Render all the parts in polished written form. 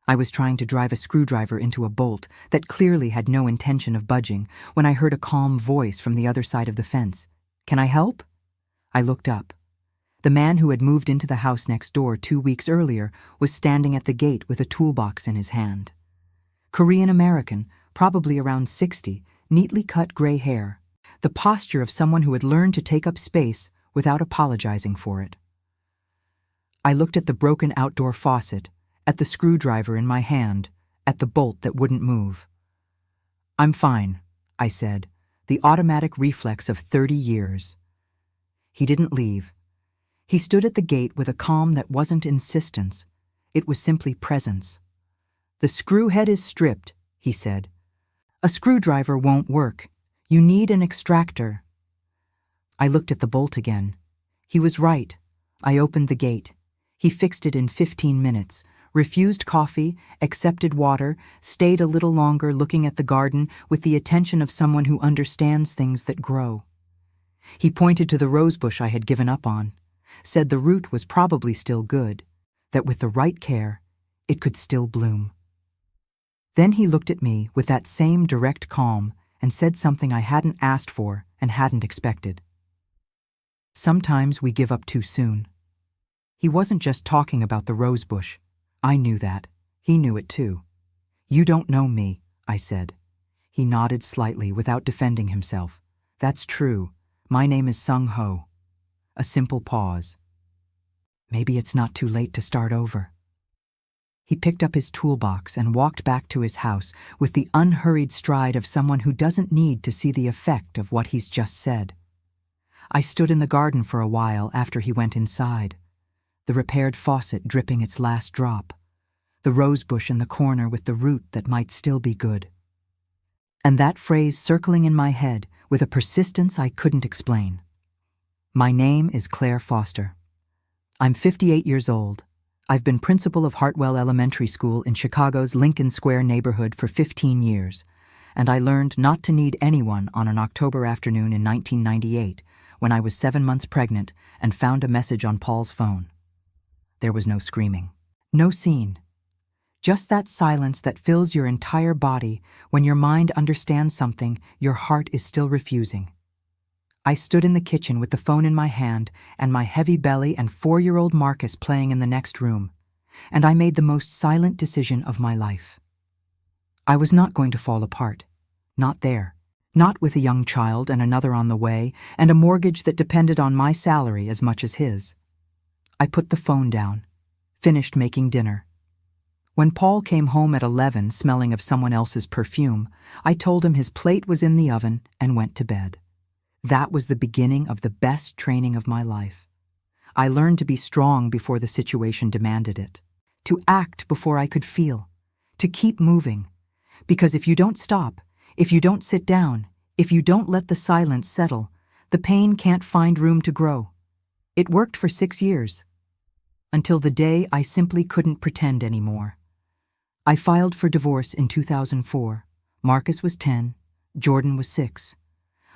I was trying to drive a screwdriver into a bolt that clearly had no intention of budging when I heard a calm voice from the other side of the fence. "Can I help?" I looked up. The man who had moved into the house next door 2 weeks earlier was standing at the gate with a toolbox in his hand. Korean-American, probably around 60, neatly cut gray hair, the posture of someone who had learned to take up space without apologizing for it. I looked at the broken outdoor faucet, at the screwdriver in my hand, at the bolt that wouldn't move. "I'm fine," I said, the automatic reflex of 30 years. He didn't leave. He stood at the gate with a calm that wasn't insistence. It was simply presence. "The screw head is stripped," he said. "A screwdriver won't work. You need an extractor." I looked at the bolt again. He was right. I opened the gate. He fixed it in 15 minutes, refused coffee, accepted water, stayed a little longer looking at the garden with the attention of someone who understands things that grow. He pointed to the rosebush I had given up on, said the root was probably still good, that with the right care, it could still bloom. Then he looked at me with that same direct calm and said something I hadn't asked for and hadn't expected. "Sometimes we give up too soon." He wasn't just talking about the rosebush. I knew that. He knew it too. "You don't know me," I said. He nodded slightly without defending himself. "That's true. My name is Sung Ho." A simple pause. Maybe it's not too late to start over. He picked up his toolbox and walked back to his house with the unhurried stride of someone who doesn't need to see the effect of what he's just said. I stood in the garden for a while after he went inside, the repaired faucet dripping its last drop, the rosebush in the corner with the root that might still be good. And that phrase circling in my head with a persistence I couldn't explain. My name is Claire Foster. I'm 58 years old. I've been principal of Hartwell Elementary School in Chicago's Lincoln Square neighborhood for 15 years, and I learned not to need anyone on an October afternoon in 1998 when I was 7 months pregnant and found a message on Paul's phone. There was no screaming, no scene, just that silence that fills your entire body when your mind understands something your heart is still refusing. I stood in the kitchen with the phone in my hand and my heavy belly and 4-year-old Marcus playing in the next room, and I made the most silent decision of my life. I was not going to fall apart. Not there. Not with a young child and another on the way, and a mortgage that depended on my salary as much as his. I put the phone down, finished making dinner. When Paul came home at 11 smelling of someone else's perfume, I told him his plate was in the oven and went to bed. That was the beginning of the best training of my life. I learned to be strong before the situation demanded it, to act before I could feel, to keep moving. Because if you don't stop, if you don't sit down, if you don't let the silence settle, the pain can't find room to grow. It worked for 6 years, until the day I simply couldn't pretend anymore. I filed for divorce in 2004. Marcus was 10, Jordan was 6.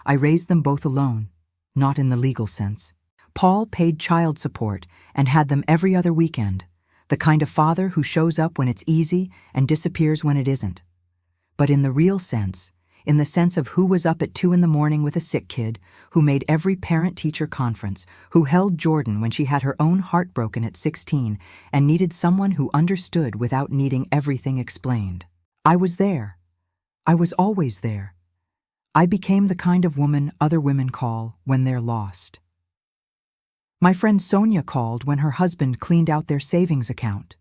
I raised them both alone, not in the legal sense. Paul paid child support and had them every other weekend, the kind of father who shows up when it's easy and disappears when it isn't. But in the real sense, in the sense of who was up at 2 a.m. with a sick kid, who made every parent-teacher conference, who held Jordan when she had her own heart broken at 16 and needed someone who understood without needing everything explained. I was there. I was always there. I became the kind of woman other women call when they're lost. My friend Sonia called when her husband cleaned out their savings account.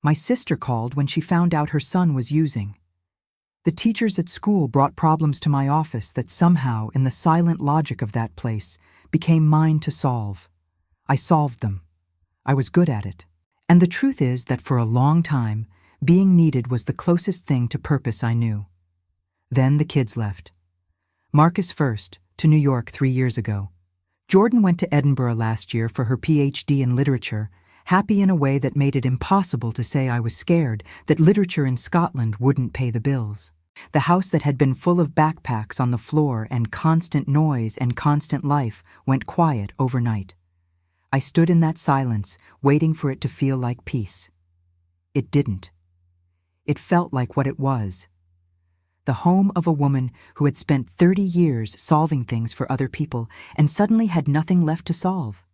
My sister called when she found out her son was using. The teachers at school brought problems to my office that somehow, in the silent logic of that place, became mine to solve. I solved them. I was good at it. And the truth is that for a long time, being needed was the closest thing to purpose I knew. Then the kids left. Marcus first, to New York 3 years ago. Jordan went to Edinburgh last year for her PhD in literature, happy in a way that made it impossible to say I was scared that literature in Scotland wouldn't pay the bills. The house that had been full of backpacks on the floor and constant noise and constant life went quiet overnight. I stood in that silence, waiting for it to feel like peace. It didn't. It felt like what it was. The home of a woman who had spent 30 years solving things for other people and suddenly had nothing left to solve.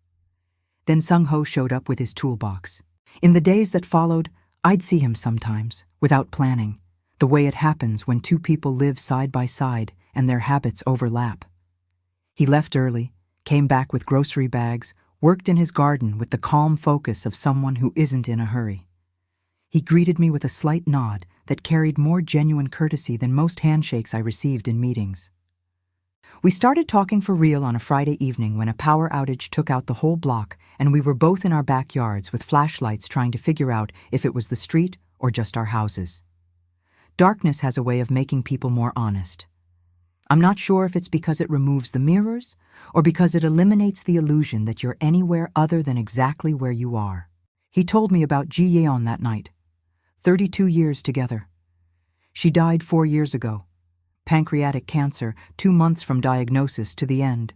Then Sung-ho showed up with his toolbox. In the days that followed, I'd see him sometimes, without planning, the way it happens when two people live side by side and their habits overlap. He left early, came back with grocery bags, worked in his garden with the calm focus of someone who isn't in a hurry. He greeted me with a slight nod that carried more genuine courtesy than most handshakes I received in meetings. We started talking for real on a Friday evening when a power outage took out the whole block and we were both in our backyards with flashlights trying to figure out if it was the street or just our houses. Darkness has a way of making people more honest. I'm not sure if it's because it removes the mirrors or because it eliminates the illusion that you're anywhere other than exactly where you are. He told me about Ji Yeon that night. 32 years together. She died 4 years ago. Pancreatic cancer, 2 months from diagnosis to the end.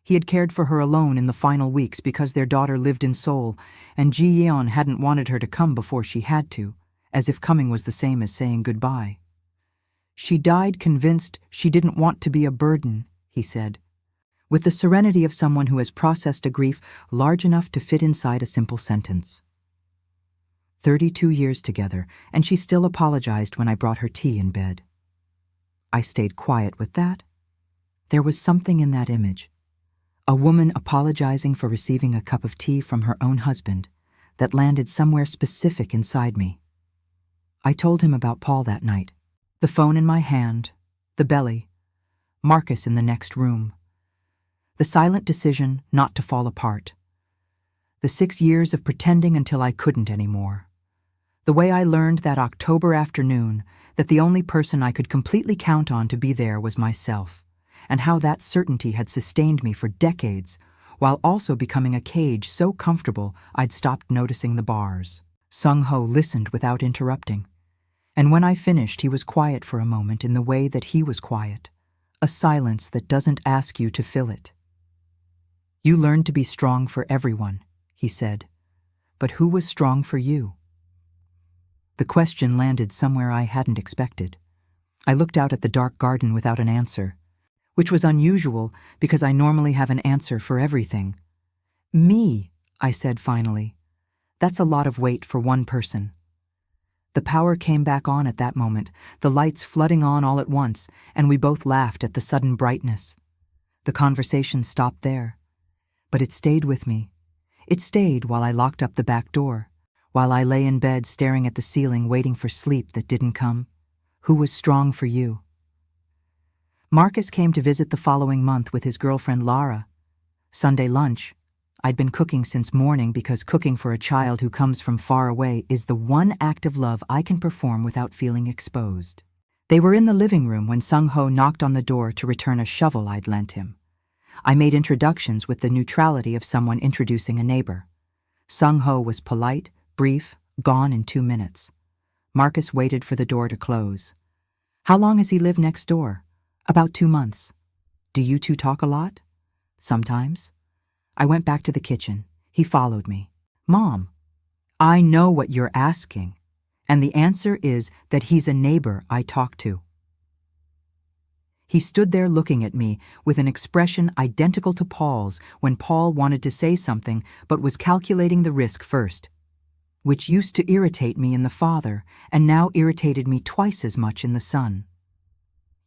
He had cared for her alone in the final weeks because their daughter lived in Seoul, and Ji Yeon hadn't wanted her to come before she had to, as if coming was the same as saying goodbye. She died convinced she didn't want to be a burden, he said, with the serenity of someone who has processed a grief large enough to fit inside a simple sentence. 32 years together, and she still apologized when I brought her tea in bed. I stayed quiet with that. There was something in that image. A woman apologizing for receiving a cup of tea from her own husband that landed somewhere specific inside me. I told him about Paul that night. The phone in my hand, the belly, Marcus in the next room. The silent decision not to fall apart. The 6 years of pretending until I couldn't anymore. The way I learned that October afternoon that the only person I could completely count on to be there was myself, and how that certainty had sustained me for decades, while also becoming a cage so comfortable I'd stopped noticing the bars. Sung-ho listened without interrupting, and when I finished he was quiet for a moment in the way that he was quiet, a silence that doesn't ask you to fill it. You learned to be strong for everyone, he said, but who was strong for you? The question landed somewhere I hadn't expected. I looked out at the dark garden without an answer, which was unusual because I normally have an answer for everything. Me, I said finally. That's a lot of weight for one person. The power came back on at that moment, the lights flooding on all at once, and we both laughed at the sudden brightness. The conversation stopped there, but it stayed with me. It stayed while I locked up the back door. While I lay in bed staring at the ceiling waiting for sleep that didn't come. Who was strong for you? Marcus came to visit the following month with his girlfriend Lara. Sunday lunch. I'd been cooking since morning because cooking for a child who comes from far away is the one act of love I can perform without feeling exposed. They were in the living room when Sung-ho knocked on the door to return a shovel I'd lent him. I made introductions with the neutrality of someone introducing a neighbor. Sung-ho was polite, brief, gone in 2 minutes. Marcus waited for the door to close. How long has he lived next door? About 2 months. Do you two talk a lot? Sometimes. I went back to the kitchen. He followed me. Mom, I know what you're asking, and the answer is that he's a neighbor I talk to. He stood there looking at me with an expression identical to Paul's when Paul wanted to say something but was calculating the risk first, which used to irritate me in the father and now irritated me twice as much in the son.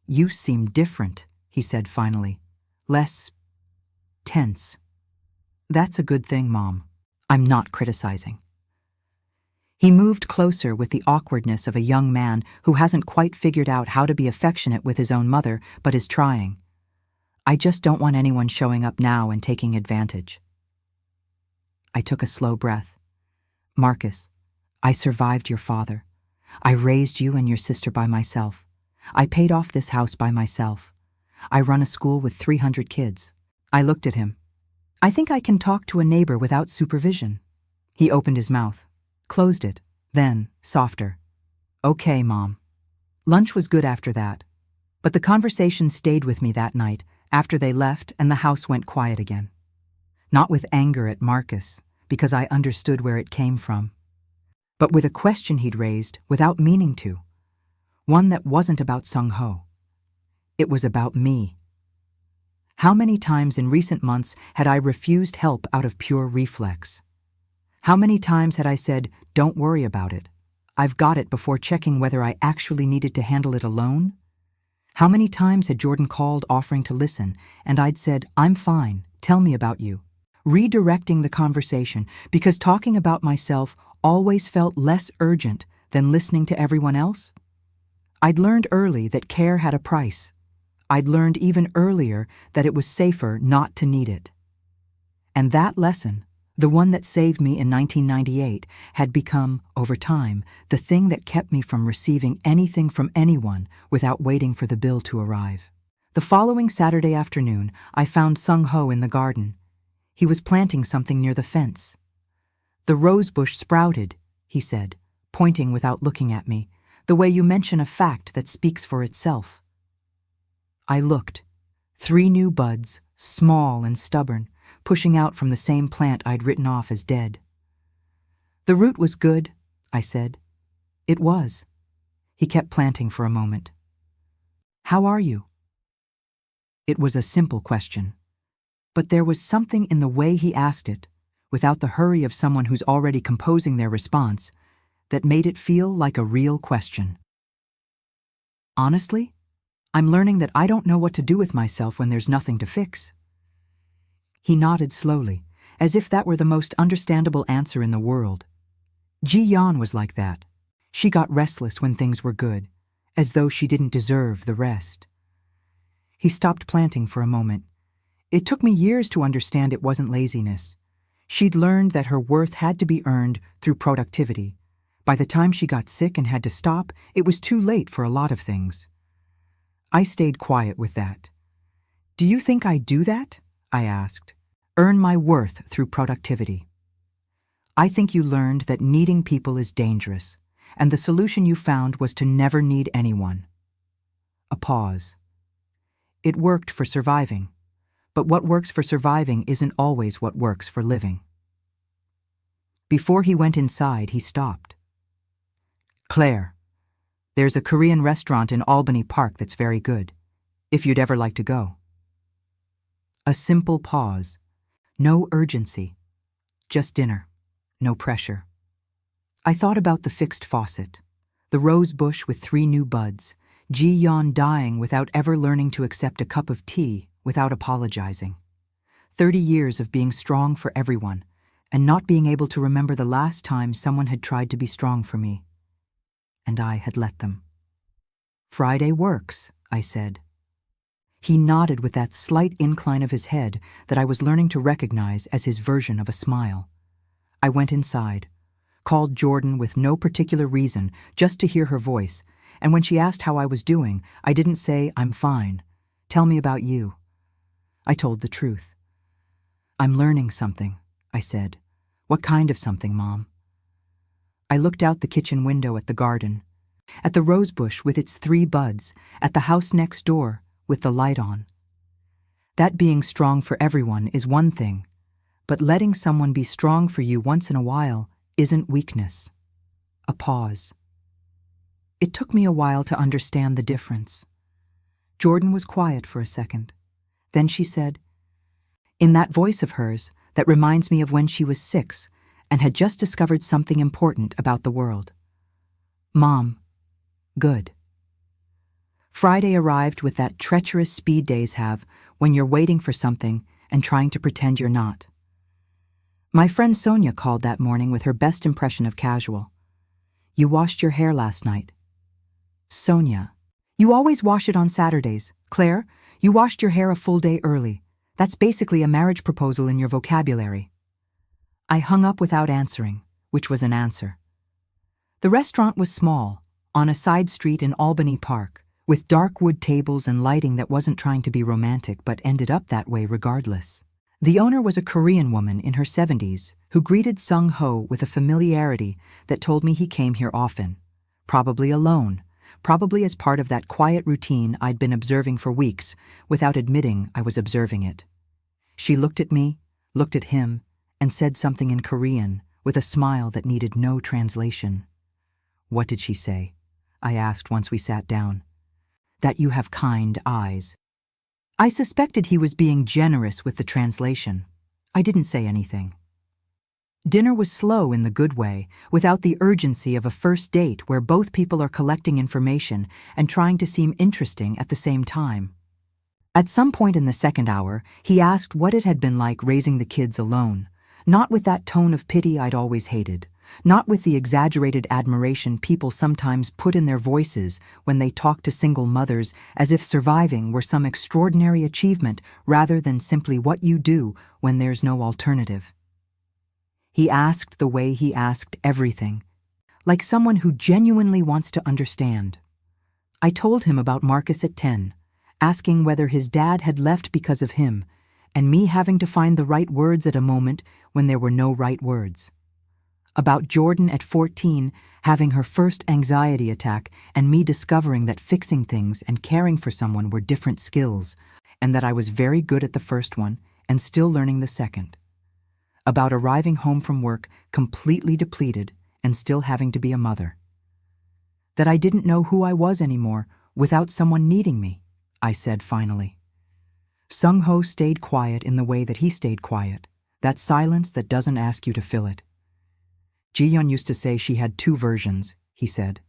You seem different, he said finally. Less tense. That's a good thing, Mom. I'm not criticizing. He moved closer with the awkwardness of a young man who hasn't quite figured out how to be affectionate with his own mother but is trying. I just don't want anyone showing up now and taking advantage. I took a slow breath. Marcus, I survived your father. I raised you and your sister by myself. I paid off this house by myself. I run a school with 300 kids. I looked at him. I think I can talk to a neighbor without supervision. He opened his mouth, closed it, then, softer. Okay, Mom. Lunch was good after that, but the conversation stayed with me that night after they left and the house went quiet again. Not with anger at Marcus, because I understood where it came from. but with a question he'd raised without meaning to. One that wasn't about Sung-ho. It was about me. How many times in recent months had I refused help out of pure reflex? How many times had I said, "Don't worry about it. I've got it," before checking whether I actually needed to handle it alone? How many times had Jordan called offering to listen, and I'd said, "I'm fine, tell me about you," redirecting the conversation because talking about myself always felt less urgent than listening to everyone else? I'd learned early that care had a price. I'd learned even earlier that it was safer not to need it. And that lesson, the one that saved me in 1998, had become, over time, the thing that kept me from receiving anything from anyone without waiting for the bill to arrive. The following Saturday afternoon, I found Sung-ho in the garden. He was planting something near the fence. "The rosebush sprouted," he said, pointing without looking at me, the way you mention a fact that speaks for itself. I looked. 3 new buds, small and stubborn, pushing out from the same plant I'd written off as dead. "The root was good," I said. "It was." He kept planting for a moment. "How are you?" It was a simple question, but there was something in the way he asked it, without the hurry of someone who's already composing their response, that made it feel like a real question. "Honestly, I'm learning that I don't know what to do with myself when there's nothing to fix." He nodded slowly, as if that were the most understandable answer in the world. Ji-yeon was like that. She got restless when things were good, as though she didn't deserve the rest. He stopped planting for a moment. It took me years to understand it wasn't laziness. She'd learned that her worth had to be earned through productivity. By the time she got sick and had to stop, it was too late for a lot of things. I stayed quiet with that. "Do you think I do that?" I asked. "Earn my worth through productivity." "I think you learned that needing people is dangerous, and the solution you found was to never need anyone." A pause. "It worked for surviving, but what works for surviving isn't always what works for living." Before he went inside, he stopped. "Claire, there's a Korean restaurant in Albany Park that's very good, if you'd ever like to go." A simple pause. No urgency. Just dinner. No pressure. I thought about the fixed faucet, the rose bush with 3 new buds, Ji-yeon dying without ever learning to accept a cup of tea without apologizing. 30 years of being strong for everyone, and not being able to remember the last time someone had tried to be strong for me. And I had let them. "Friday works," I said. He nodded with that slight incline of his head that I was learning to recognize as his version of a smile. I went inside, called Jordan with no particular reason, just to hear her voice, and when she asked how I was doing, I didn't say, "I'm fine. Tell me about you." I told the truth. "I'm learning something," I said. "What kind of something, Mom?" I looked out the kitchen window at the garden, at the rosebush with its 3 buds, at the house next door with the light on. That being strong for everyone is one thing, but letting someone be strong for you once in a while isn't weakness. A pause. It took me a while to understand the difference. Jordan was quiet for a second. Then she said, in that voice of hers that reminds me of when she was 6 and had just discovered something important about the world, "Mom, good." Friday arrived with that treacherous speed days have when you're waiting for something and trying to pretend you're not. My friend Sonia called that morning with her best impression of casual. "You washed your hair last night." "Sonia, you always wash it on Saturdays. Claire, you washed your hair a full day early. That's basically a marriage proposal in your vocabulary." I hung up without answering, which was an answer. The restaurant was small, on a side street in Albany Park, with dark wood tables and lighting that wasn't trying to be romantic but ended up that way regardless. The owner was a Korean woman in her 70s who greeted Sung-ho with a familiarity that told me he came here often, probably alone, probably as part of that quiet routine I'd been observing for weeks without admitting I was observing it. She looked at me, looked at him, and said something in Korean with a smile that needed no translation. "What did she say?" I asked once we sat down. "That you have kind eyes." I suspected he was being generous with the translation. I didn't say anything. Dinner was slow in the good way, without the urgency of a first date where both people are collecting information and trying to seem interesting at the same time. At some point in the second hour, he asked what it had been like raising the kids alone, not with that tone of pity I'd always hated, not with the exaggerated admiration people sometimes put in their voices when they talk to single mothers as if surviving were some extraordinary achievement rather than simply what you do when there's no alternative. He asked the way he asked everything, like someone who genuinely wants to understand. I told him about Marcus at 10, asking whether his dad had left because of him, and me having to find the right words at a moment when there were no right words. About Jordan at 14 having her first anxiety attack and me discovering that fixing things and caring for someone were different skills, and that I was very good at the first one and still learning the second. About arriving home from work completely depleted and still having to be a mother. That I didn't know who I was anymore without someone needing me, I said finally. Sung-ho stayed quiet in the way that he stayed quiet, that silence that doesn't ask you to fill it. Ji-yeon used to say she had two versions, he said.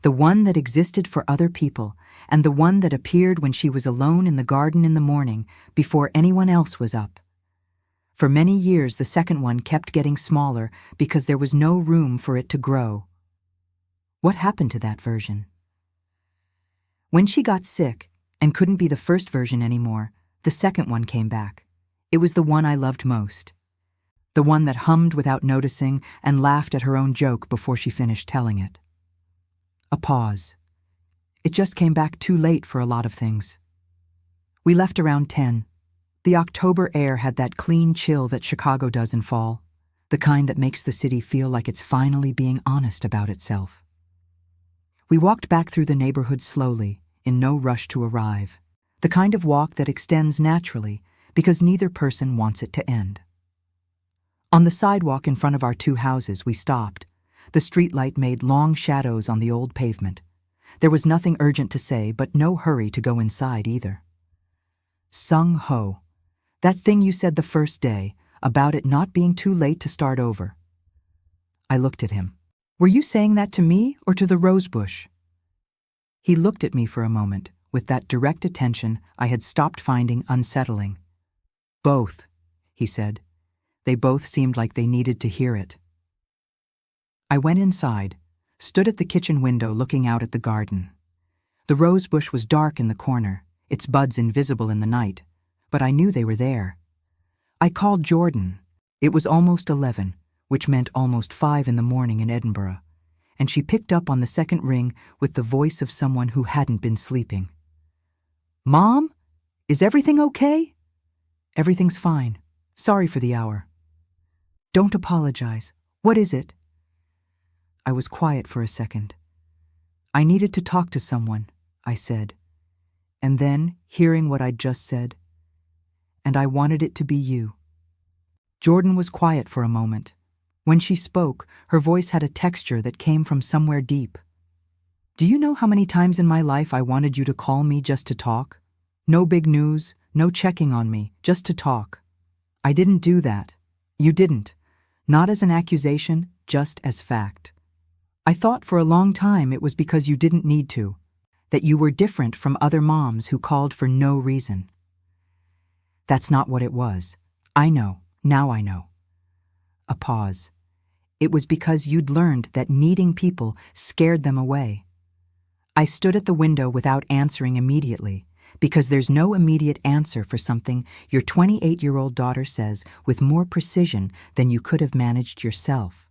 The one that existed for other people, and the one that appeared when she was alone in the garden in the morning before anyone else was up. For many years the second one kept getting smaller because there was no room for it to grow. What happened to that version? When she got sick and couldn't be the first version anymore, the second one came back. It was the one I loved most. The one that hummed without noticing and laughed at her own joke before she finished telling it. A pause. It just came back too late for a lot of things. We left around 10. The October air had that clean chill that Chicago does in fall, the kind that makes the city feel like it's finally being honest about itself. We walked back through the neighborhood slowly, in no rush to arrive, the kind of walk that extends naturally because neither person wants it to end. On the sidewalk in front of our two houses, we stopped. The streetlight made long shadows on the old pavement. There was nothing urgent to say, but no hurry to go inside either. Sung-ho. That thing you said the first day, about it not being too late to start over. I looked at him. Were you saying that to me or to the rosebush? He looked at me for a moment, with that direct attention I had stopped finding unsettling. Both, he said. They both seemed like they needed to hear it. I went inside, stood at the kitchen window looking out at the garden. The rosebush was dark in the corner, its buds invisible in the night, but I knew they were there. I called Jordan. It was almost 11, which meant almost 5 in the morning in Edinburgh, and she picked up on the second ring with the voice of someone who hadn't been sleeping. Mom? Is everything okay? Everything's fine. Sorry for the hour. Don't apologize. What is it? I was quiet for a second. I needed to talk to someone, I said. And then, hearing what I'd just said, and I wanted it to be you. Jordan was quiet for a moment. When she spoke, her voice had a texture that came from somewhere deep. Do you know how many times in my life I wanted you to call me just to talk? No big news, no checking on me, just to talk. I didn't do that. You didn't. Not as an accusation, just as fact. I thought for a long time it was because you didn't need to, that you were different from other moms who called for no reason. That's not what it was. I know. Now I know. A pause. It was because you'd learned that needing people scared them away. I stood at the window without answering immediately, because there's no immediate answer for something your 28-year-old daughter says with more precision than you could have managed yourself.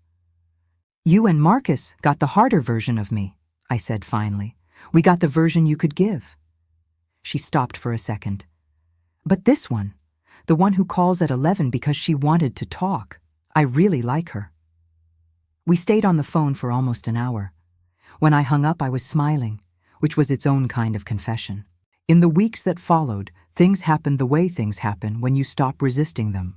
You and Marcus got the harder version of me, I said finally. We got the version you could give. She stopped for a second. But this one, the one who calls at 11 because she wanted to talk, I really like her. We stayed on the phone for almost an hour. When I hung up, I was smiling, which was its own kind of confession. In the weeks that followed, things happened the way things happen when you stop resisting them.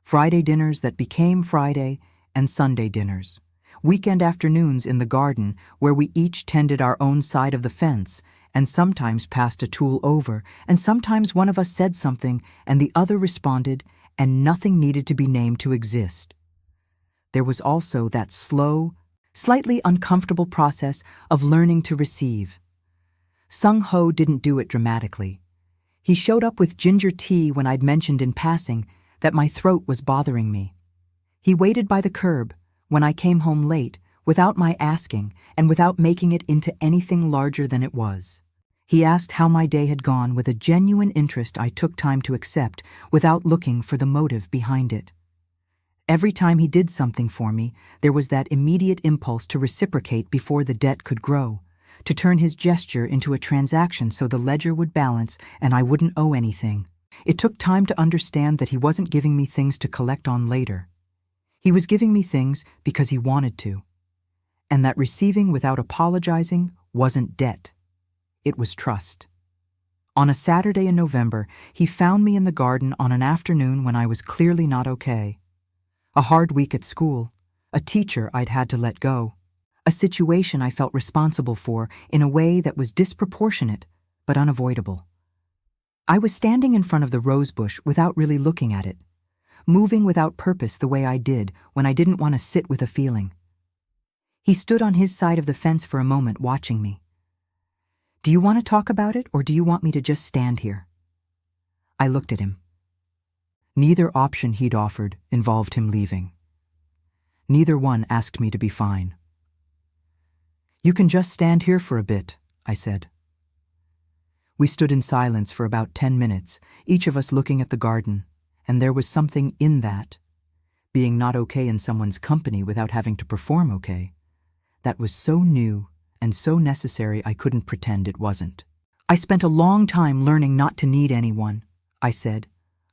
Friday dinners that became Friday, and Sunday dinners, weekend afternoons in the garden where we each tended our own side of the fence and sometimes passed a tool over, and sometimes one of us said something and the other responded, and nothing needed to be named to exist. There was also that slow, slightly uncomfortable process of learning to receive. Sung Ho didn't do it dramatically. He showed up with ginger tea when I'd mentioned in passing that my throat was bothering me. He waited by the curb when I came home late, without my asking and without making it into anything larger than it was. He asked how my day had gone with a genuine interest I took time to accept without looking for the motive behind it. Every time he did something for me, there was that immediate impulse to reciprocate before the debt could grow, to turn his gesture into a transaction so the ledger would balance and I wouldn't owe anything. It took time to understand that he wasn't giving me things to collect on later. He was giving me things because he wanted to, and that receiving without apologizing wasn't debt. It was trust. On a Saturday in November, he found me in the garden on an afternoon when I was clearly not okay. A hard week at school, a teacher I'd had to let go, a situation I felt responsible for in a way that was disproportionate but unavoidable. I was standing in front of the rosebush without really looking at it, moving without purpose the way I did when I didn't want to sit with a feeling. He stood on his side of the fence for a moment watching me. "Do you want to talk about it, or do you want me to just stand here?" I looked at him. Neither option he'd offered involved him leaving. Neither one asked me to be fine. "You can just stand here for a bit," I said. We stood in silence for about 10 minutes, each of us looking at the garden, and there was something in that, being not okay in someone's company without having to perform okay, that was so new and so necessary I couldn't pretend it wasn't. "I spent a long time learning not to need anyone," I said.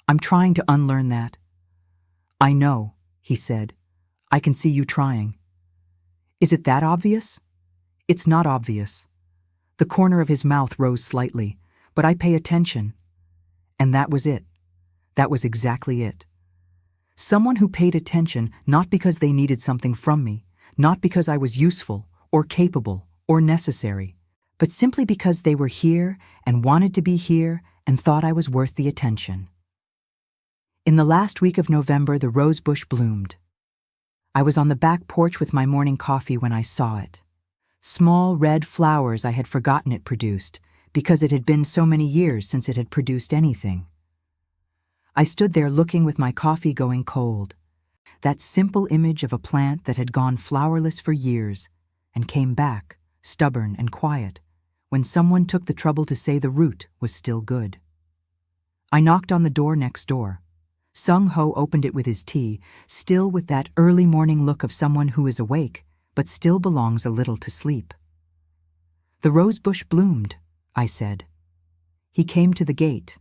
"I'm trying to unlearn that." "I know," he said. "I can see you trying." "Is it that obvious?" "It's not obvious." The corner of his mouth rose slightly, but I pay attention. And that was it. That was exactly it. Someone who paid attention not because they needed something from me, not because I was useful or capable or necessary, but simply because they were here and wanted to be here and thought I was worth the attention. In the last week of November, the rosebush bloomed. I was on the back porch with my morning coffee when I saw it. Small red flowers I had forgotten it produced, because it had been so many years since it had produced anything. I stood there looking with my coffee going cold, that simple image of a plant that had gone flowerless for years and came back, stubborn and quiet, when someone took the trouble to say the root was still good. I knocked on the door next door. Sung Ho opened it with his tea, still with that early morning look of someone who is awake, but still belongs a little to sleep. "The rosebush bloomed," I said. He came to the gate,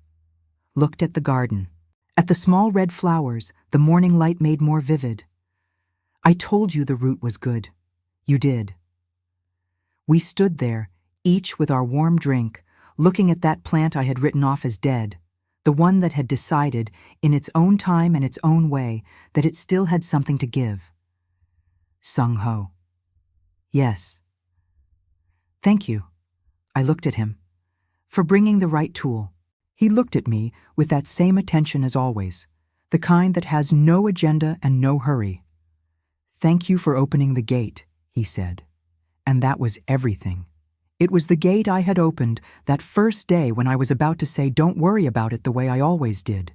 looked at the garden, at the small red flowers the morning light made more vivid. "I told you the root was good. You did." We stood there, each with our warm drink, looking at that plant I had written off as dead, the one that had decided, in its own time and its own way, that it still had something to give. Sung Ho. "Yes." "Thank you." I looked at him. "For bringing the right tool." He looked at me with that same attention as always, the kind that has no agenda and no hurry. "Thank you for opening the gate," he said. And that was everything. It was the gate I had opened that first day when I was about to say don't worry about it the way I always did,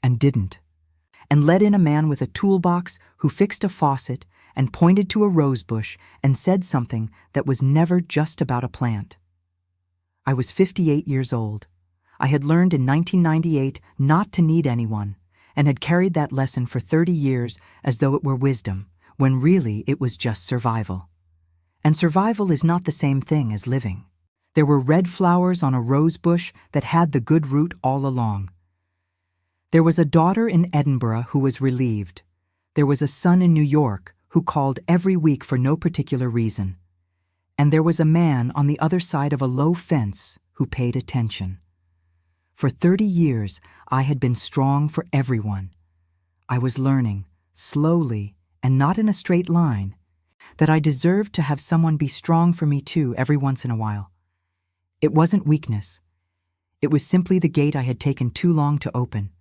and didn't, and let in a man with a toolbox who fixed a faucet and pointed to a rosebush and said something that was never just about a plant. I was 58 years old. I had learned in 1998 not to need anyone, and had carried that lesson for 30 years as though it were wisdom, when really it was just survival. And survival is not the same thing as living. There were red flowers on a rose bush that had the good root all along. There was a daughter in Edinburgh who was relieved. There was a son in New York who called every week for no particular reason. And there was a man on the other side of a low fence who paid attention. For 30 years, I had been strong for everyone. I was learning, slowly and not in a straight line, that I deserved to have someone be strong for me too every once in a while. It wasn't weakness. It was simply the gate I had taken too long to open.